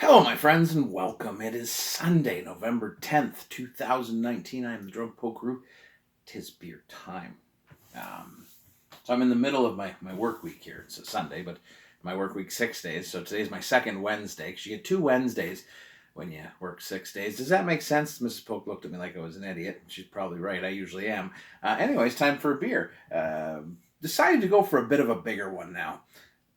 Hello, my friends, and welcome. It is Sunday, November 10th, 2019. I am the Drunk Pokeroo. 'Tis beer time. So I'm in the middle of my work week here. It's a Sunday, but my work week 6 days. So today's my second Wednesday, because you get two Wednesdays when you work 6 days. Does that make sense? Mrs. Polk looked at me like I was an idiot. She's probably right. I usually am. Anyways, time for a beer. Decided to go for a bit of a bigger one now.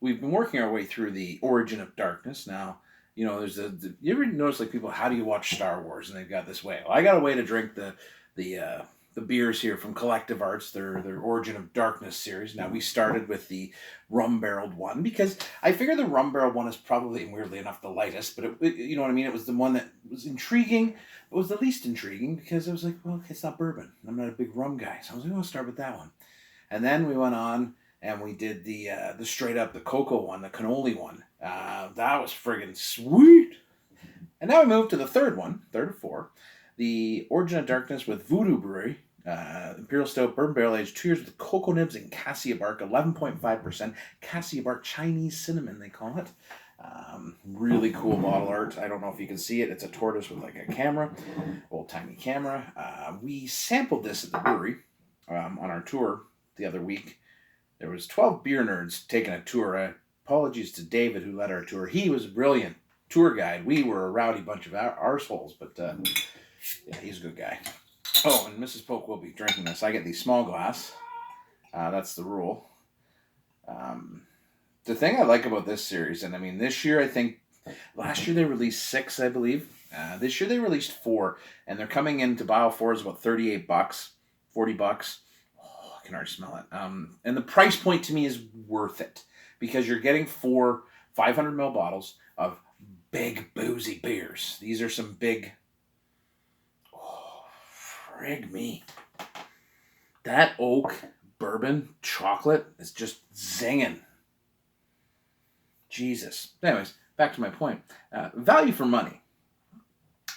We've been working our way through the Origin of Darkness. Now, there's you ever notice like people, how do you watch Star Wars? And they've got this way. Well, I got a way to drink the beers here from Collective Arts, their Origin of Darkness series. Now, we started with the rum barreled one because I figure the rum barreled one is probably, weirdly enough, the lightest, but you know what I mean? It was the one that was intriguing, but was the least intriguing because I was like, well, it's not bourbon. I'm not a big rum guy. So I was like, I'll start with that one. And then we went on and we did the straight up, the cocoa one, the cannoli one. That was friggin' sweet. And now we move to the third of four, the Origin of Darkness with Voodoo Brewery, Imperial Stout, Bourbon Barrel Aged, 2 years with cocoa nibs and cassia bark, 11.5%, cassia bark Chinese cinnamon, they call it. Really cool bottle art. I don't know if you can see it. It's a tortoise with like a camera, old timey camera. We sampled this at the brewery on our tour the other week. There was 12 beer nerds taking a tour. Apologies to David who led our tour. He was a brilliant tour guide. We were a rowdy bunch of arseholes, but yeah, he's a good guy. Oh, and Mrs. Polk will be drinking this. I get the small glass. That's the rule. The thing I like about this series, and I mean, this year I think, last year they released 6, I believe. This year they released 4, and they're coming in to buy 4 is about $38, $40. I can already smell it. And the price point to me is worth it because you're getting 4 500ml bottles of big boozy beers. These are some big. Oh, frig me. That oak bourbon chocolate is just zinging. Jesus. Anyways, back to my point. Value for money.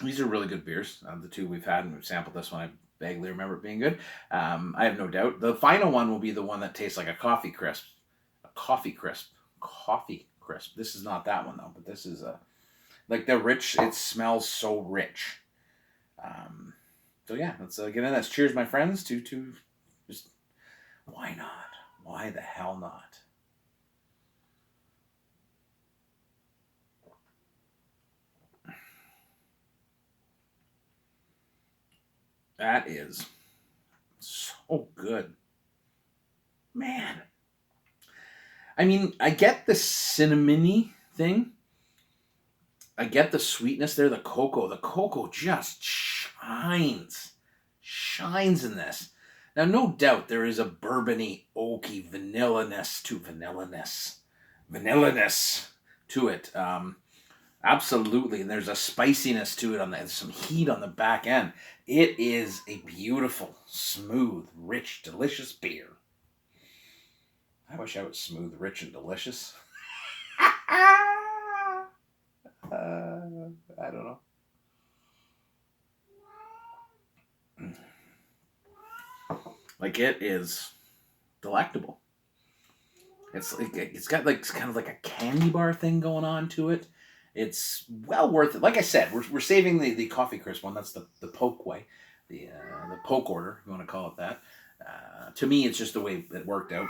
These are really good beers. The 2 we've had, and we've sampled this one. I vaguely remember it being good. I have no doubt. The final one will be the one that tastes like a coffee crisp. A coffee crisp. Coffee crisp. This is not that one, though, but this is like the rich, it smells so rich. So yeah, let's get in this. Cheers, my friends, to just, why not? Why the hell not? That is so good. Man. I mean, I get the cinnamony thing. I get the sweetness there, the cocoa. The cocoa just shines. Shines in this. Now, no doubt there is a bourbony, oaky vanilla-ness to it. Absolutely, and there's a spiciness to it. There's some heat on the back end. It is a beautiful, smooth, rich, delicious beer. I wish I was smooth, rich, and delicious. I don't know. Like, it is delectable. It's got like kind of like a candy bar thing going on to it. It's well worth it. Like I said, we're saving the coffee crisp one. That's the poke way, the poke order, if you want to call it that. To me, it's just the way it worked out.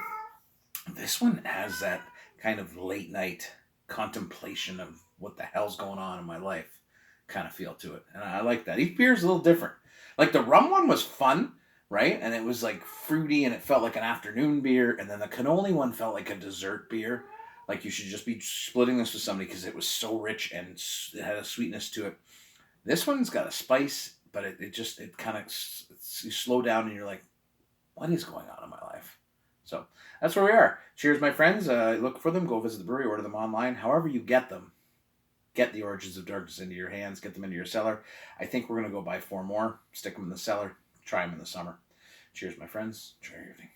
This one has that kind of late night contemplation of what the hell's going on in my life kind of feel to it, and I like that. Each beer is a little different. Like the rum one was fun, right? And it was like fruity, and it felt like an afternoon beer. And then the cannoli one felt like a dessert beer. Like you should just be splitting this with somebody because it was so rich and it had a sweetness to it. This one's got a spice, but it kind of, you slow down and you're like, what is going on in my life? So that's where we are. Cheers, my friends. Look for them. Go visit the brewery. Order them online. However you get them. Get the Origins of Darkness into your hands. Get them into your cellar. I think we're going to go buy 4 more. Stick them in the cellar. Try them in the summer. Cheers, my friends. Enjoy your evening.